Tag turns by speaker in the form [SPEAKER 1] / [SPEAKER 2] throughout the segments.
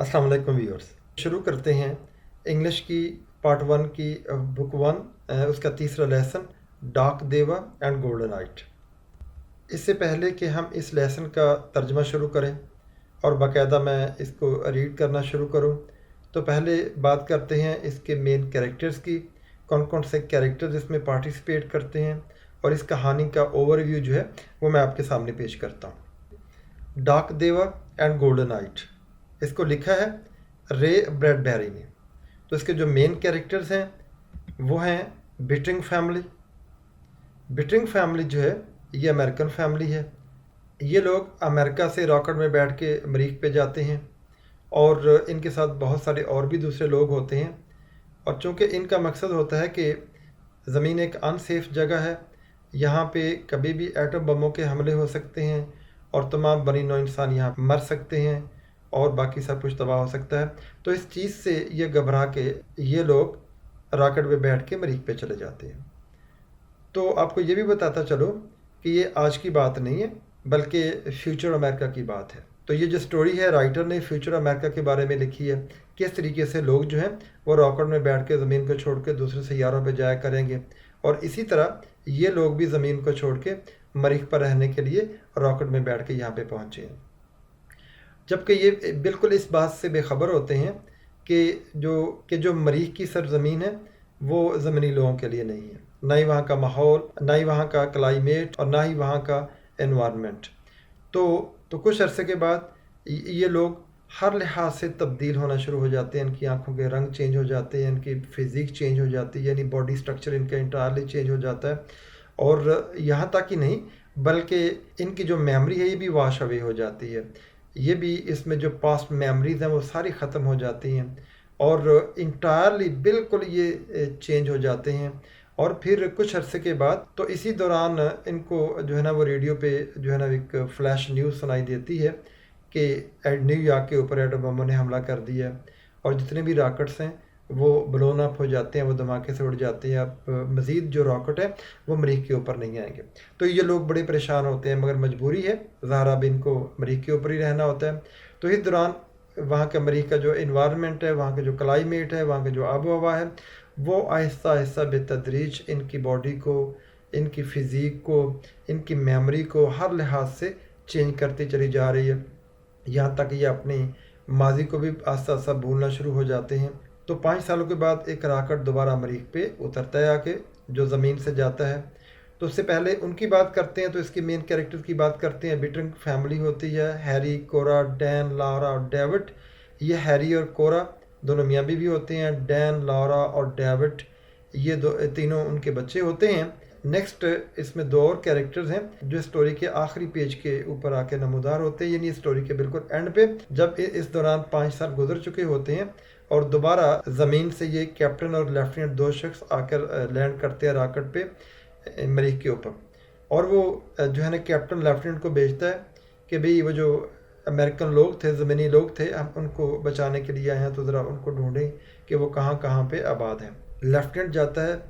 [SPEAKER 1] अस्सलाम वालेकुम व्यूअर्स। शुरू करते हैं इंग्लिश की पार्ट 1 की बुक 1 उसका तीसरा लेसन डार्क देवा एंड गोल्डन नाइट। इससे पहले कि हम इस लेसन का तर्जमा शुरू करें और बाकायदा मैं इसको रीड करना शुरू करूं, तो पहले बात करते हैं इसके मेन कैरेक्टर्स की। कौन कौन से कैरेक्टर्स इसमें पार्टिसिपेट करते हैं और इस कहानी का ओवरव्यू जो है वो मैं आपके सामने पेश करता हूँ। डार्क देवा एंड गोल्डन नाइट, इसको लिखा है रे ब्रैडबेरी ने। तो इसके जो मेन कैरेक्टर्स हैं वो हैं बिटरिंग फैमिली। बिटरिंग फैमिली जो है ये अमेरिकन फैमिली है। ये लोग अमेरिका से रॉकेट में बैठ के मरीख पे जाते हैं और इनके साथ बहुत सारे और भी दूसरे लोग होते हैं। और चूँकि इनका मकसद होता है कि ज़मीन एक अनसेफ जगह है, यहाँ पे कभी भी एटम बमों के हमले हो सकते हैं और तमाम बनी नौ इंसान यहाँ मर सकते हैं और बाकी सब कुछ तबाह हो सकता है। तो इस चीज़ से ये घबरा के ये लोग रॉकेट पे बैठ के मरीख पे चले जाते हैं। तो आपको ये भी बताता चलो कि ये आज की बात नहीं है बल्कि फ्यूचर अमेरिका की बात है। तो ये जो स्टोरी है राइटर ने फ्यूचर अमेरिका के बारे में लिखी है, किस तरीके से लोग जो हैं वो रॉकेट में बैठ के ज़मीन को छोड़ के दूसरे सैयारों पे जाया करेंगे और इसी तरह ये लोग भी ज़मीन को छोड़ के मरीख पर रहने के लिए रॉकेट में बैठ के यहाँ पे पहुँचे हैं। जबकि ये बिल्कुल इस बात से बेखबर होते हैं कि जो मरीख की सरजमीन है वो ज़मीनी लोगों के लिए नहीं है, ना ही वहाँ का माहौल, ना ही वहाँ का क्लाइमेट और ना ही वहाँ का एनवायरनमेंट। तो कुछ अरसे के बाद ये लोग हर लिहाज से तब्दील होना शुरू हो जाते हैं। इनकी आंखों के रंग चेंज हो जाते हैं, इनकी फिज़िक चेंज हो जाती है, यानी बॉडी स्ट्रक्चर इनका इंटायरली चेंज हो जाता है। और यहाँ तक ही नहीं बल्कि इनकी जो मेमोरी है ये भी वॉश अवे हो जाती है। ये भी इसमें जो पास्ट मेमोरीज़ हैं वो सारी ख़त्म हो जाती हैं और इंटायरली बिल्कुल ये चेंज हो जाते हैं। और फिर कुछ अरसे के बाद तो इसी दौरान इनको जो है ना वो रेडियो पे जो है ना एक फ्लैश न्यूज़ सुनाई देती है कि न्यूयॉर्क के ऊपर एटम बमों ने हमला कर दिया और जितने भी रॉकेट्स हैं वो ब्लोन अप हो जाते हैं, वो धमाके से उड़ जाते हैं। अब मज़ीद जो रॉकेट है वो मरीख के ऊपर नहीं आएंगे। तो ये लोग बड़े परेशान होते हैं मगर मजबूरी है, ज़ाहरा अब इनको मरीख के ऊपर ही रहना होता है। तो इस दौरान वहाँ का मरीख का जो इन्वायरमेंट है, वहाँ का जो क्लाइमेट है, वहाँ का जो आबो हवा है वो आहिस्ता आहिस्ता बेतदरीज इनकी बॉडी को, इनकी फ़िज़ीक को, इनकी मेमोरी को हर लिहाज से चेंज करती चली जा रही है। यहाँ तक ये अपनी माजी को भी आस्ता आस्ता भूलना शुरू हो जाते हैं। तो 5 सालों के बाद एक रॉकेट दोबारा मरीख पे उतरता है आके, जो ज़मीन से जाता है। तो उससे पहले उनकी बात करते हैं, तो इसके मेन कैरेक्टर्स की बात करते हैं। बिटरिंग फैमिली होती है, हैरी, कोरा, डैन, लारा और डेविड। ये हैरी और कोरा दोनों मियाँ बीवी होते हैं। डैन, लारा और डेविड ये तीनों उनके बच्चे होते हैं। नेक्स्ट इसमें 2 और कैरेक्टर्स हैं जो स्टोरी के आखिरी पेज के ऊपर आके नमूदार होते हैं, यानी स्टोरी के बिल्कुल एंड पे, जब इस दौरान 5 साल गुजर चुके होते हैं और दोबारा ज़मीन से ये कैप्टन और लेफ्टिनेंट 2 शख्स आकर लैंड करते हैं रॉकेट पे मरीख के ऊपर। और वो जो है ना कैप्टन लेफ्टिनेंट को भेजता है कि भाई वो जो अमेरिकन लोग थे, ज़मीनी लोग थे, हम उनको बचाने के लिए आए हैं, तो ज़रा उनको ढूंढें कि वो कहाँ कहाँ पे आबाद हैं। लेफ्टिनेंट जाता है,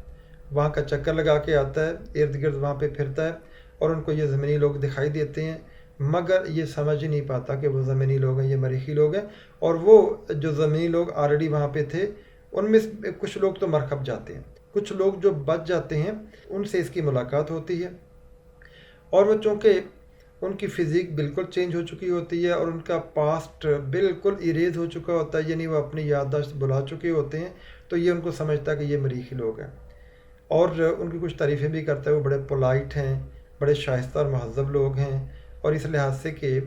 [SPEAKER 1] वहाँ का चक्कर लगा के आता है, इर्द गिर्द वहाँ पे फिरता है और उनको ये ज़मीनी लोग दिखाई देते हैं, मगर ये समझ ही नहीं पाता कि वो ज़मीनी लोग हैं, ये मरीखी लोग हैं। और वो जो ज़मीनी लोग ऑलरेडी वहाँ पे थे उनमें से कुछ लोग तो मर खप जाते हैं, कुछ लोग जो बच जाते हैं उनसे इसकी मुलाकात होती है। और वो चूँकि उनकी फ़िज़िक बिल्कुल चेंज हो चुकी होती है और उनका पास्ट बिल्कुल इरेज हो चुका होता है, यानी वो अपनी याददाश्त भुला चुके होते हैं, तो ये उनको समझता है कि ये मरीखी लोग हैं और उनकी कुछ तारीफ़ें भी करता है। वो बड़े पोलाइट हैं, बड़े शाइस्ता और महज़ब लोग हैं और इस लिहाज से कि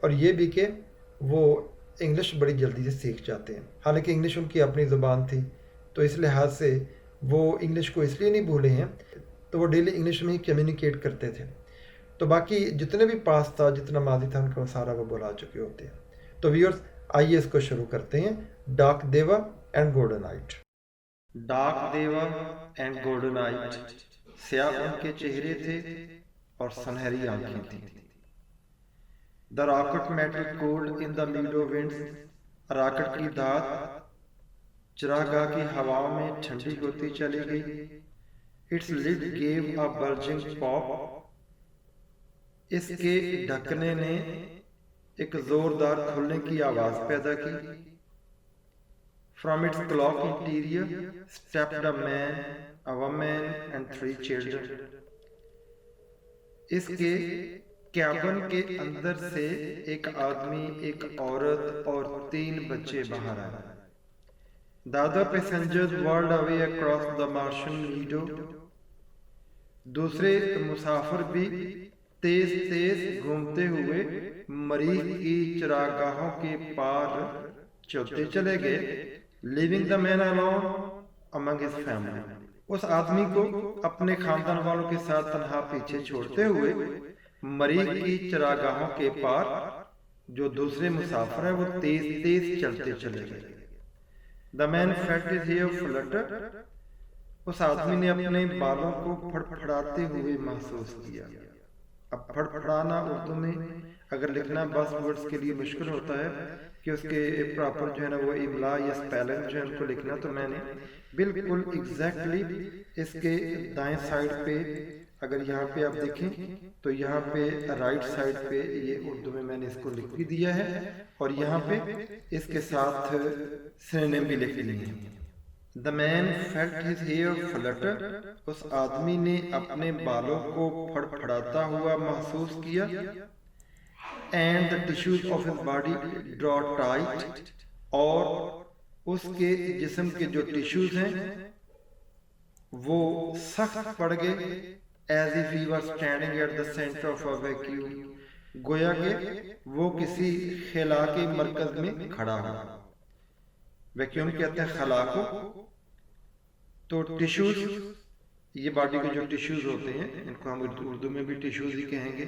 [SPEAKER 1] और ये भी कि वो इंग्लिश बड़ी जल्दी से सीख जाते हैं। हालांकि इंग्लिश उनकी अपनी ज़ुबान थी, तो इस लिहाज से वो इंग्लिश को इसलिए नहीं भूले हैं, तो वो डेली इंग्लिश में ही कम्युनिकेट करते थे। तो बाकी जितने भी पास था, जितना माजी था, उनका सारा वो बुला चुके होते हैं। तो व्यूअर्स आइए इसको शुरू करते हैं, डार्क देवा एंड गोल्डन नाइट। डार्क देवा एंड गोल्डन नाइट, स्याह उनके चेहरे थे और सुनहरी आंखें थीं। The rocket metal cold in the मीडो winds, rocket की दाद चरागाह की हवाओं में ठंडी होती चली गई। Its lid gave a bulging pop, इसके ढकने ने एक जोरदार खुलने की आवाज पैदा की। From its clock interior stepped a man, a woman and 3 children. इसके कैबिन के अंदर से एक आदमी, एक औरत और 3 बच्चे बाहर आए। The other passengers whirled away across the Martian meadow. दूसरे मुसाफिर भी तेज तेज घूमते हुए मरीख की चरागाहों के पार चलते चले गए। Living the man alone among his family. उस आदमी को अपने खानदान वालों के साथ तन्हा पीछे छोड़ते हुए मरीख की चरागाहों के पार जो दूसरे मुसाफिर है वो तेज तेज चलते चले गए। The man felt his hair flutter. उस आदमी ने अपने बालों को फड़फड़ाते हुए महसूस किया। अब फड़फड़ाना उर्दू में अगर लिखना बस वर्ड्स के लिए मुश्किल होता है कि उसके प्रॉपर जो है ना वो इमला या स्पेलिंग जो है उनको लिखना, तो मैंने बिल्कुल एग्जैक्टली इसके दाएं साइड पे अगर यहाँ पे आप देखें तो यहाँ पे राइट साइड पे ये उर्दू में मैंने इसको लिख भी दिया है और यहाँ पे इसके साथ सिनोनिम भी लिख दिए हैं। The man felt his hair flutter. उस आदमी ने अपने बालों को फड़फड़ाता हुआ महसूस किया। And the tissues of his body draw tight. और उसके जिस्म के जो टिश्यूज हैं वो सख्त पड़ गए। As if he was standing at the centre of a vacuum. गोया के वो किसी खिला के मरकज में खड़ा हो। वैक्यूम कहते हैं खला को। तो टिश्यूज, ये बॉडी के जो टिश्यूज होते हैं इनको हम उर्दू में भी टिश्यूज ही कहेंगे।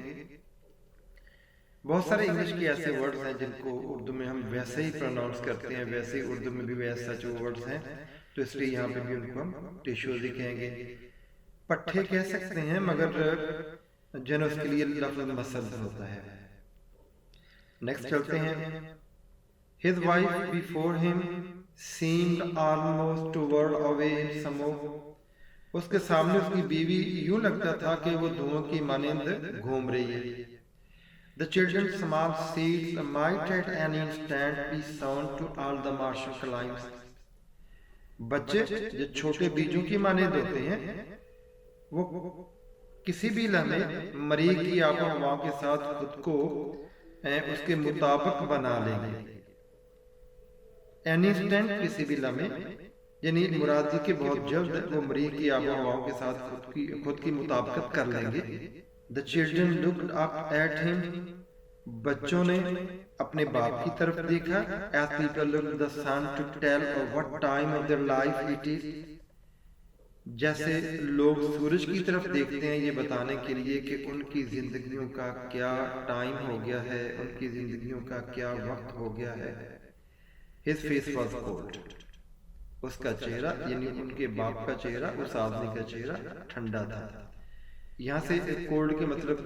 [SPEAKER 1] बहुत सारे इंग्लिश के ऐसे वर्ड्स हैं जिनको उर्दू में हम वैसे ही प्रोनाउंस करते हैं, वैसे ही उर्दू में भी वैसे सच वर्ड्स हैं, तो इसलिए यहाँ पे भी उनको हम टिश्यूज ही कहेंगे। पट्टे कह सकते हैं मगर जन उसके लिए लफ्ज़ मसल होता है। नेक्स्ट चलते हैं। His wife before him seemed almost to whirl away in smoke. उसके सामने उसकी बीवी यूं लगता था कि वो धुआं की मानिंद घूम रही है। The children's small seeds might at any instant be sown to all the Martian climes. बच्चे जो छोटे बीजों की मानिंद होते हैं वो किसी भी लम्हे मरीख की आबो हवा के साथ खुद को उसके मुताबिक बना लेंगे। एनी इंस्टेंट किसी भी लम्हे, यानी मुरादी के बहुत जल्द वो मरीख की आबो हवाओं के साथ खुद की मुताबिकत कर लेंगे। The children looked up at him. बच्चों ने अपने बाप की तरफ देखा। As people look the sun to tell what time of their life it is. जैसे लोग सूरज की तरफ देखते हैं ये बताने के लिए कि उनकी जिंदगियों का क्या टाइम हो गया है, उनकी जिंदगियों का क्या वक्त हो गया है। His face was cold. उसका चेहरा यानी उनके बाप का चेहरा, उस आदमी का चेहरा ठंडा था। यहाँ से कोल्ड के मतलब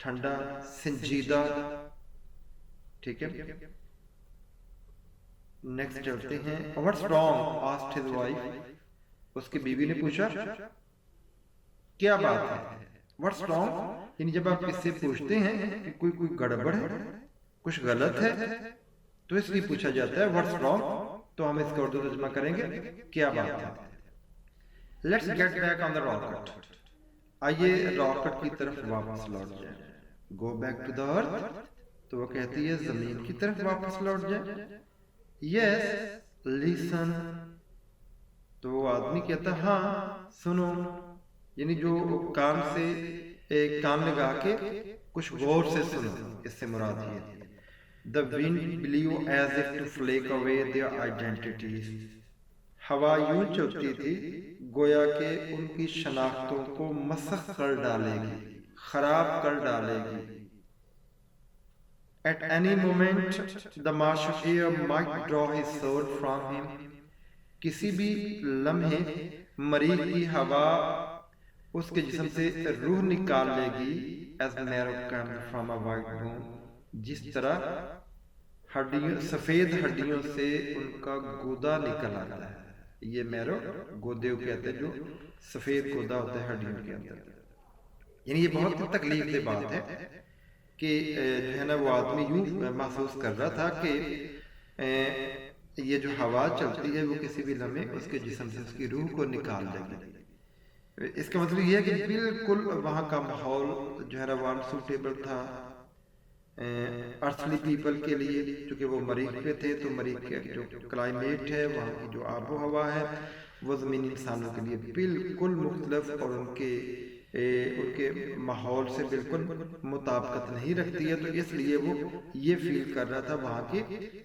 [SPEAKER 1] ठंडा, संजीदा। ठीक है, नेक्स्ट चलते हैं। What's wrong? asked his wife. उसकी बीवी ने पूछा क्या बात है। What's wrong? यानी जब आप इससे पूछते हैं कि कोई गड़बड़ है, कुछ गलत है, तो इसलिए पूछा जाता है व्हाट्स रॉन्ग। तो हम इसका उर्दू तर्जुमा करेंगे क्या बात है। Let's get back on the rocket. आइए रॉकेट की तरफ वापस लौट जाए। Go back to the earth, तो वो कहती है जमीन की तरफ वापस लौट जाए। यस लिसन, तो वो आदमी कहता हाँ सुनो, यानी जो कान से एक कान लगा के कुछ गौर से सुनो, इससे मुराद ये। The wind blew as if to flake away their identities. हवा यूं चलती थी गोया के उनकी शनाख्तों को मसख कर डालेगी, खराब कर डालेगी। At any moment the Martian air might draw his soul from him. किसी भी लम्हे मरीख की हवा उसके जिस्म से रूह निकाल लेगी। As marrow comes from a white bone, जिस तरह हड्डियों, सफेद हड्डियों से उनका गोदा निकल आता है। ये मैरो गोदे कहते हैं जो सफेद गोदा होता है हड्डियों के अंदर। यानी ये बहुत तकलीफ की बात है कि जो है ना वो आदमी यूँ महसूस कर रहा था कि ये जो हवा चलती है वो किसी भी लम्हे उसके जिस्म से उसकी रूह को निकाल लेगी। इसका मतलब ये है कि बिल्कुल वहाँ का माहौल जो है ना वो अनसूटेबल था अर्थली पीपल के लिए, क्योंकि वो मरीख पे थे, तो मरीख के जो क्लाइमेट है, वहाँ की जो आबो हवा है, वो ज़मीनी इंसानों के लिए बिल्कुल मुख्तलिफ और उनके माहौल से बिल्कुल मुताबिकत नहीं रखती है। तो इसलिए वो ये फील कर रहा था वहाँ की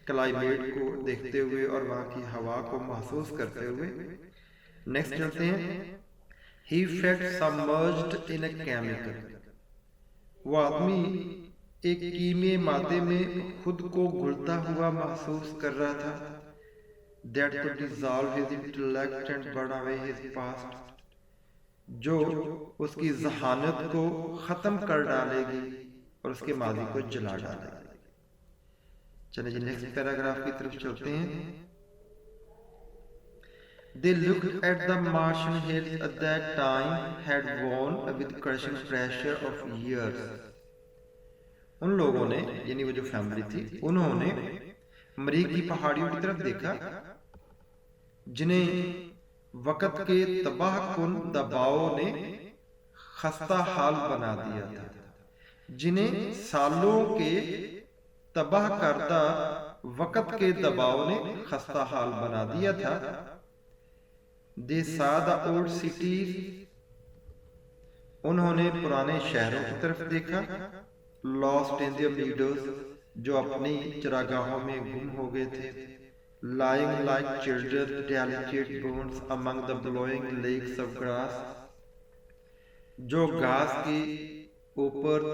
[SPEAKER 1] क्लाइमेट को देखते हुए और वहाँ की हवा को महसूस करते हुए। नेक्स्ट चलते हैं। He felt submerged in a chemical, वो आदमी एक कीमियाई मादे में खुद को घुलता हुआ महसूस कर रहा था। That could dissolve his intellect and burn away his past, जो उसकी जहानत को ख़त्म कर डालेगी और उसके मादी को जला डालेगी। चलिए जी नेक्स्ट पैराग्राफ की तरफ चलते हैं। They looked at the Martian hills at that time had worn with crushing pressure of years. उन लोगों ने, यानी वो जो फैमिली थी, उन्होंने मरीख की पहाड़ियों की तरफ देखा जिन्हें वक़्त के तबाह कुन दबाव ने खस्ता हाल बना दिया था, जिन्हें सालों के तबाह करता वक़्त के दबाव ने खस्ता हाल बना दिया था। They saw the old cities, उन्होंने पुराने शहरों की तरफ देखा। Lost in their meadows, जो अपनी चरागाहों में गुम हो गए थे। Lying like children delicate bones among the blowing lakes of grass, जो घास के ऊपर,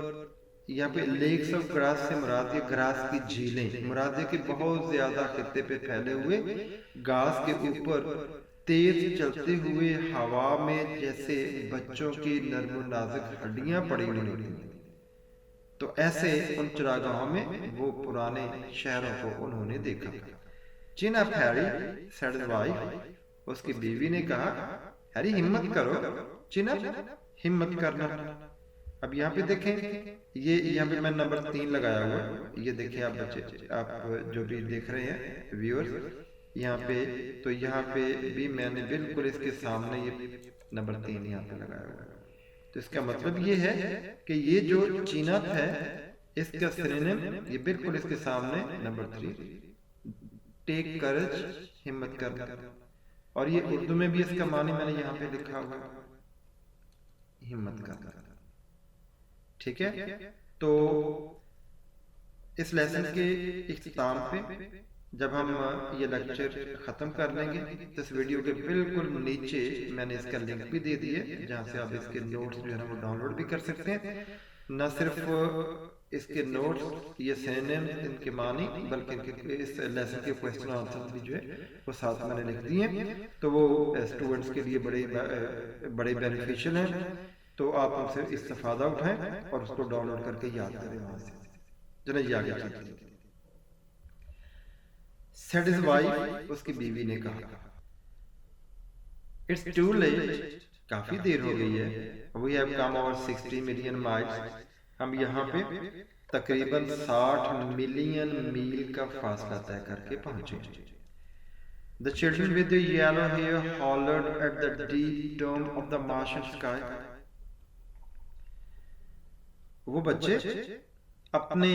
[SPEAKER 1] यहाँ पे लेक्स ऑफ ग्रास से मुराद है ग्रास की झीलें, मुराद है कि बहुत ज्यादा खित्ते पे फैले हुए घास के ऊपर तेज चलते हुए हवा में जैसे बच्चों की नर्म नाजुक हड्डियां पड़ी हुई होती। तो ऐसे उन चरागाहों में वो पुराने शहरों को उन्होंने देखा। चिन up Harry said his wife, उसकी बीवी ने कहा, हैरी हिम्मत करो, चिन अप, हिम्मत करना। अब यहाँ पे देखें, ये यहाँ पे मैं नंबर 3 लगाया हुआ है, ये देखें आप बच्चे, आप जो भी देख रहे हैं व्यूअर्स यहाँ पे, तो यहाँ पे भी मैंने बिल्कुल इसके सामने ये नंबर 3 यहाँ पे लगाया हुआ है। तो इसका मतलब ये है कि ये जो चीनत है इसका सिनोनिम ये बिल्कुल इसके सामने नंबर 3, टेक करेज, हिम्मत करना। और ये उर्दू में भी इसका मानी मैंने यहाँ पे लिखा हुआ है, हिम्मत करना। ठीक है, तो इस लेसन के इख्तिताम पे जब हम ये लेक्चर ख़त्म कर लेंगे तो इस वीडियो के बिल्कुल नीचे मैंने इसका लिंक भी दे दिया है, जहाँ से आप इसके नोट्स जो है ना वो डाउनलोड भी कर सकते हैं। न सिर्फ इसके नोट्स, ये सिनोनिम, इनके मानी, बल्कि इस लेसन के क्वेश्चन आंसर भी जो है वो साथ मैंने लिख दिए हैं, तो वो स्टूडेंट्स के लिए बड़े बेनिफिशियल हैं। तो आप उनसे इस्तेफादा उठाएं और उसको डाउनलोड करके याद करें वहाँ से। चलिए ये आगे चलते हैं। Said his wife, उसकी बीवी ने कहा, It's too late, काफी देर हो गई है। We have come over 60 million miles, हम यहाँ पे तकरीबन 60 मिलियन मील का फासला तय करके पहुंचे। The children with the yellow hair hollered at the deep dome of the Martian sky, वो बच्चे अपने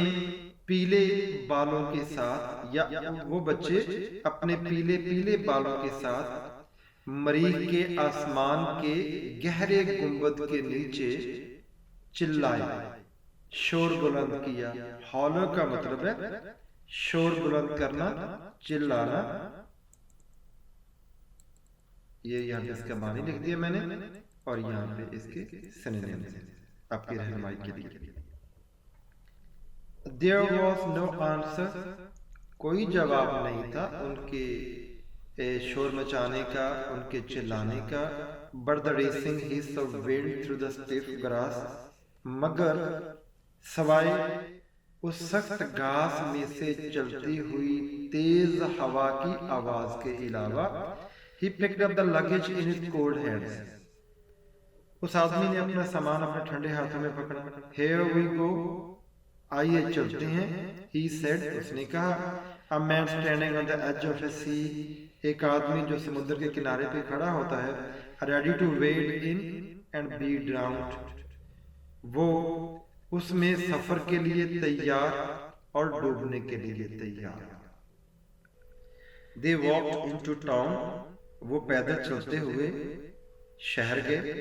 [SPEAKER 1] पीले बालों के साथ, या वो बच्चे अपने पीले पीले बालों के साथ मरीख के आसमान के गहरे गुंबद के नीचे चिल्लाए, शोर बुलंद किया। हॉलर का मतलब है शोर बुलंद करना, चिल्लाना। ये यहाँ पे इसका मानी लिख दिया मैंने और यहाँ पे इसके सिनोनिम आपकी रहनुमाई के लिए। There was no answer, कोई जवाब नहीं था उनके शोर मचाने का, उनके चिल्लाने का। But the racing hiss of wind through the stiff grass, मगर सवाए उस सख्त घास में से चलती हुई तेज हवा की आवाज के अलावा, he picked up the luggage in his cold hands, उस आदमी ने अपना सामान अपने ठंडे हाथों में पकड़ा। Here we go, आइए चलते हैं। ही सेड, उसने कहा। A man standing on the edge of a sea, एक आदमी जो समुद्र के किनारे पे खड़ा होता है। Ready to wade in and be drowned, वो उसमें सफर के लिए तैयार और डूबने के लिए तैयार। दे वॉक्ड इनटू टाउन, वो पैदल चलते हुए शहर गए।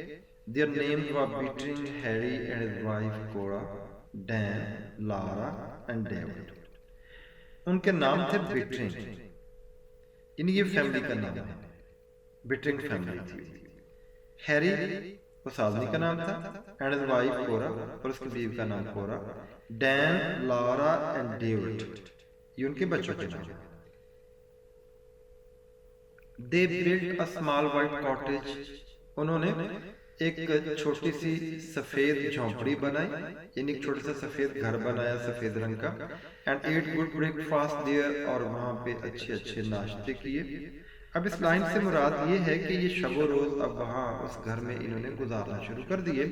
[SPEAKER 1] Their names were Bittering, Harry and his wife Cora, Dan, Laura and David. उनके नाम थे बीटरिंग, यानी ये फैमिली का नाम है, बीटरिंग फैमिली थी। हैरी उस आदमी का नाम था, एंड हिज वाइफ कोरा, और उसकी बीवी का नाम कोरा। डैन, लारा एंड डेविड, ये उनके बच्चों के नाम। They built a small white cottage, उन्होंने एक छोटी सी सफेद झोंपड़ी बनाई, यानी एक छोटा सा सफेद घर बनाया सफेद रंग का। And ate good breakfast there, और वहां पे अच्छे अच्छे नाश्ते किए। अब इस लाइन से मुराद ये है कि ये शबो रोज अब वहां उस घर में इन्होंने गुजारना शुरू कर दिए।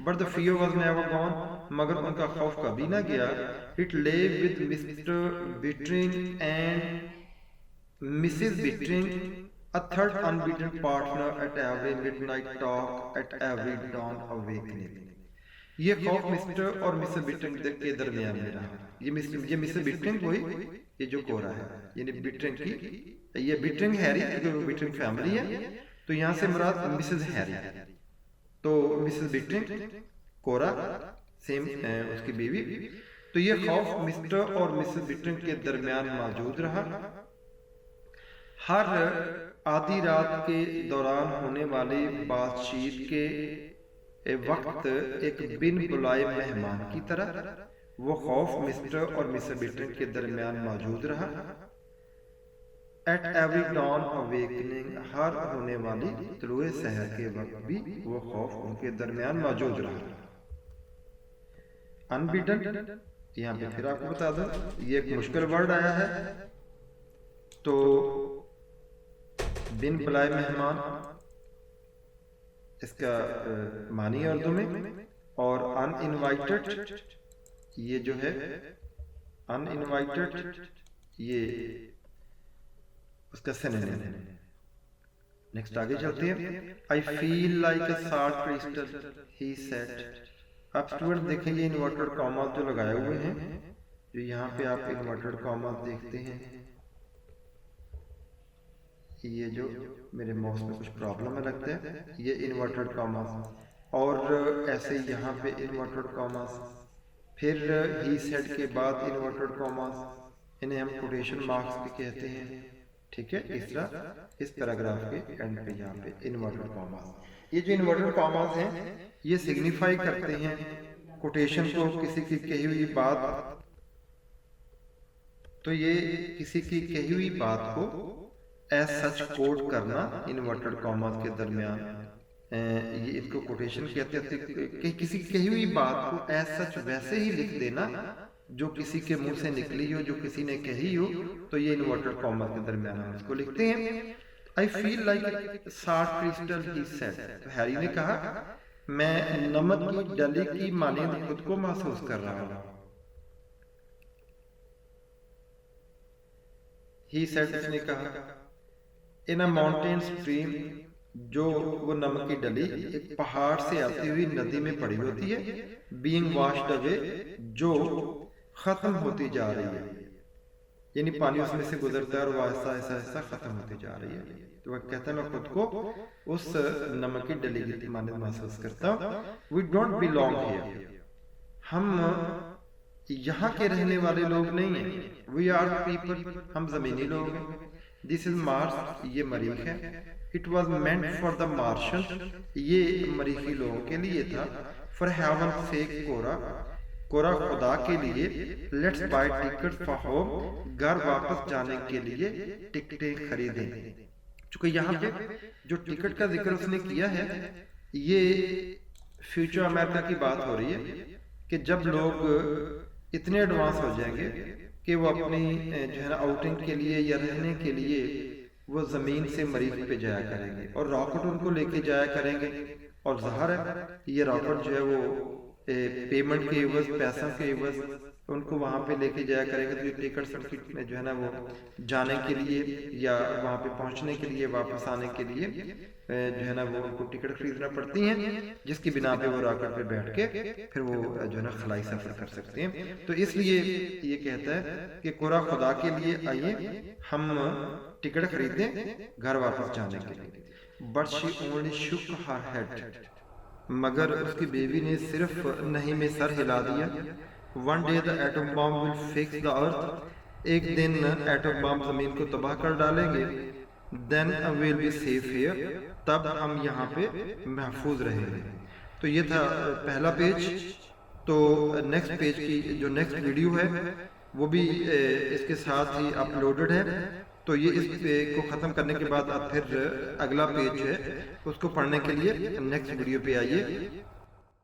[SPEAKER 1] But the fear was never gone, मगर उनका खौफ कभी ना गया। It lay with mister Bittering and Mrs. Bittring, a third unbeaten partner at every midnight talk, at every dawn awakening. ये खौफ मिस्टर और मिसेस बिटरिंग के दरमियान में रहा। ये मिसेस बिटरिंग कोई, ये जो कोरा है, यानी बिटरिंग की, ये बिटरिंग हैरी, क्योंकि वो बिटरिंग फैमिली है, तो यहाँ से मुराद मिसेस हैरी। तो मिसेस बिटरिंग, कोरा सेम उसकी बीवी। तो ये खौफ मिस्टर और मिसेस बिटरिंग के दरमियान मौजूद रहा। हर आधी रात के दौरान होने वाली बातचीत के वक्त एक बिन बुलाए मेहमान की तरह वो खौफ मिस्टर और मिसेस बिटरिंग के दरमियान मौजूद रहा। एट एवरी डॉन अवेकनिंग, हर होने वाली तुलुए सहर के वक्त भी वो खौफ उनके दरमियान मौजूद रहा। अनबीटन, यहाँ पे फिर आपको बता दूं, ये एक मुश्किल वर्ड आया है। तो बिन बुलाए मेहमान, इसका मानी है उर्दू में। और अनइनवाइटेड, ये जो है अनइनवाइटेड, ये उसका सिनोनिम है। नेक्स्ट आगे चलते हैं। I feel like a salt crystal, he said. अब स्टूडेंट देखें, ये इन्वर्टेड कॉमास जो लगाए हुए हैं, जो यहाँ पे आप इन्वर्टेड कॉमास देखते हैं, ये जो मेरे माउस में कुछ प्रॉब्लम है लगता है, ये इन्वर्टेड कॉमास, और ऐसे यहाँ पे इन्वर्टेड कॉमास, फिर ही सेड के बाद इन्वर्टेड कॉमास, इन्हें हम कोटेशन मार्क्स भी कहते हैं। ठीक है, इस तरह इस पैराग्राफ के एंड पे यहाँ पे इन्वर्टेड कॉमास, ये जो इन्वर्टेड कॉमास हैं, ये सिग्निफाई करते हैं कोटेशन को, किसी की कही हुई बात, तो ये किसी की कही हुई बात को एज सच कोट करना इन्वर्टेड कॉमास के दरमियान, ये इसको कोटेशन कहते हैं। कि किसी कही हुई बात को एज सच वैसे ही लिख देना जो किसी के मुंह से निकली हो, जो किसी ने कही हो, तो ये इन्वर्टेड कॉमास के दरमियान हम इसको लिखते हैं। I feel like salt crystal, he said. तो हैरी ने कहा, मैं नमक की डली की मानिंद खुद को महसूस कर रहा हूं। ही सेड, उसने कहा। इन अ माउंटेन स्ट्रीम, जो वो नमक की डली एक पहाड़ से आती हुई नदी में पड़ी होती है। बीइंग वॉश्ड अवे, जो खत्म होती जा रही है, यानी पानी उसमें से गुजरता है और वो ऐसा ऐसा ऐसा खत्म होती जा रही है। तो वह कहता है, मैं खुद को उस नमक की डली की मानिंद महसूस करता हूँ। वी डोंट बिलोंग हियर, हम यहाँ के रहने वाले लोग नहीं हैं। वी आर पीपल, हम जमीनी लोग हैं। दिस इज मार्स, ये मरीख है। It was meant for the Martian, ये मरीखी लोगों के लिए था। फॉर हेवन सेक कोरा, कोरा खुदा के लिए। Let's buy ticket for home, घर वापस जाने के लिए टिकटें खरीदें। चूंकि यहाँ पे जो टिकट का जिक्र उसने किया है, ये फ्यूचर अमेरिका की बात हो रही है कि जब लोग इतने एडवांस हो जाएंगे कि वो अपनी जो है ना आउटिंग के लिए या रहने के लिए वो ज़मीन से मरीख पे जाया करेंगे और रॉकेट उनको लेके जाया करेंगे। और ज़ाहिर है ये रॉकेट जो है वो पेमेंट के एवज, पैसों के एवज उनको वहाँ पे लेके जाया करेगा। तो ये टिकट सर्किट में जो है ना वो जाने के लिए या वहाँ पे पहुँचने के लिए, वापस आने के लिए जो है ना वो उनको टिकट खरीदना पड़ती हैं, जिसकी बिना पे वो रॉकेट पे बैठ के फिर वो जो है ना खलाई सफ़र कर सकते हैं। तो इसलिए ये कहता है कि कुरा खुदा के लिए आइए, हम टिकट खरीदें घर वापस जाने के लिए। But she only shook her head, मगर उसकी बीवी ने सिर्फ नहीं में सर हिला दिया। One day the atom bomb will fix the earth, एक दिन एटम बॉम्ब जमीन को तबाह कर डालेंगे। Then will be safe here, तब हम यहाँ पे महफूज रहेंगे। तो ये था पहला पेज। तो नेक्स्ट पेज की जो नेक्स्ट वीडियो है वो भी इसके साथ ही अपलोडेड है। तो ये इस को ख़त्म करने के बाद आप फिर अगला पेज है उसको पढ़ने के लिए नेक्स्ट वीडियो पे आइए।